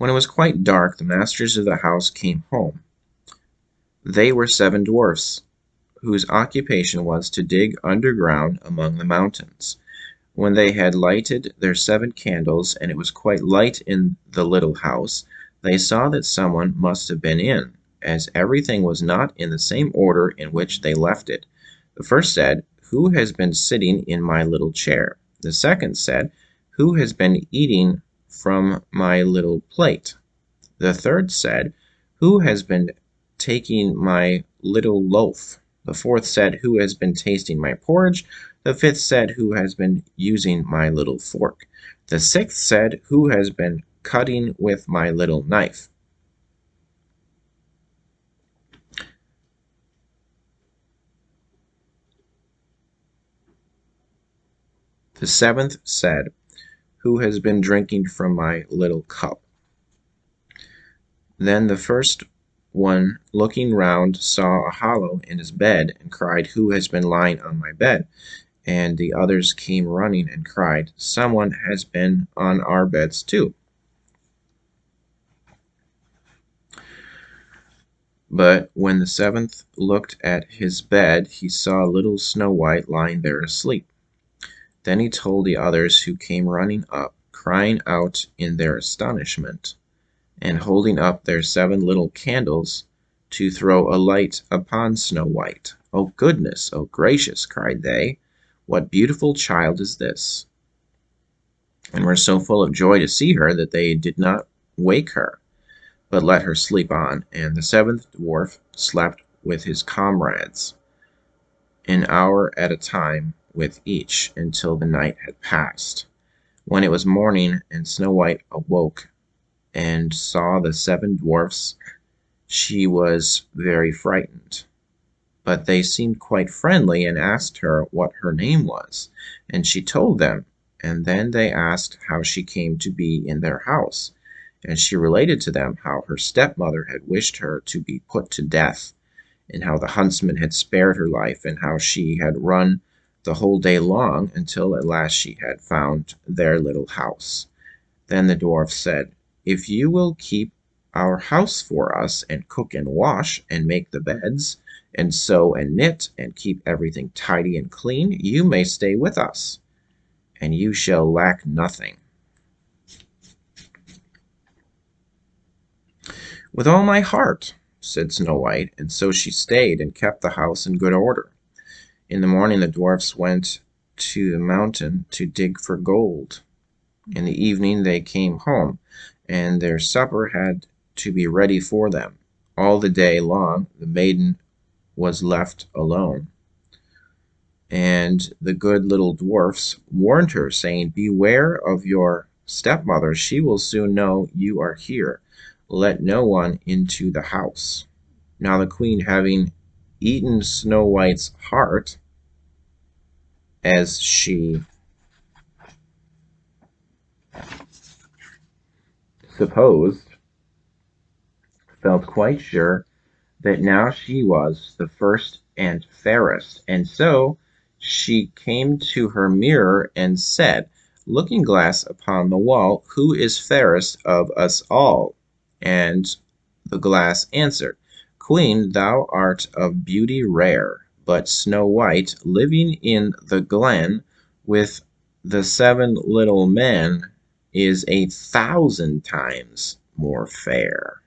When it was quite dark, the masters of the house came home. They were 7 dwarfs, whose occupation was to dig underground among the mountains. When they had lighted their 7 candles, and it was quite light in the little house, they saw that someone must have been in, as everything was not in the same order in which they left it. The first said, "Who has been sitting in my little chair?" The second said, "Who has been eating from my little plate?" The third said, "Who has been taking my little loaf?" The fourth said, "Who has been tasting my porridge?" The fifth said, "Who has been using my little fork?" The sixth said, "Who has been cutting with my little knife?" The seventh said, "Who has been drinking from my little cup?" Then the first one, looking round, saw a hollow in his bed, and cried, "Who has been lying on my bed?" And the others came running and cried, "Someone has been on our beds too." But when the seventh looked at his bed, he saw little Snow White lying there asleep. Then he told the others, who came running up, crying out in their astonishment, and holding up their 7 little candles, to throw a light upon Snow White. "Oh goodness, oh gracious!" cried they, "what beautiful child is this?" And were so full of joy to see her that they did not wake her, but let her sleep on. And the 7th dwarf slept with his comrades, an hour at a time with each, until the night had passed. When it was morning, and Snow White awoke and saw the 7 dwarfs, she was very frightened. But they seemed quite friendly, and asked her what her name was, and she told them. And then they asked how she came to be in their house, and she related to them how her stepmother had wished her to be put to death, and how the huntsman had spared her life, and how she had run the whole day long, until at last she had found their little house. Then the dwarf said, "If you will keep our house for us, and cook and wash, and make the beds, and sew and knit, and keep everything tidy and clean, you may stay with us, and you shall lack nothing." "With all my heart," said Snow White, and so she stayed, and kept the house in good order. In the morning the dwarfs went to the mountain to dig for gold. In the evening they came home, and their supper had to be ready for them. All the day long the maiden was left alone, and the good little dwarfs warned her, saying, "Beware of your stepmother, she will soon know you are here. Let no one into the house." Now the queen, having eaten Snow White's heart, as she supposed, felt quite sure that now she was the first and fairest, and so she came to her mirror and said, "Looking glass upon the wall, who is fairest of us all?" And the glass answered, "Queen, thou art of beauty rare, but Snow White, living in the glen with the 7 little men, is 1,000 times more fair."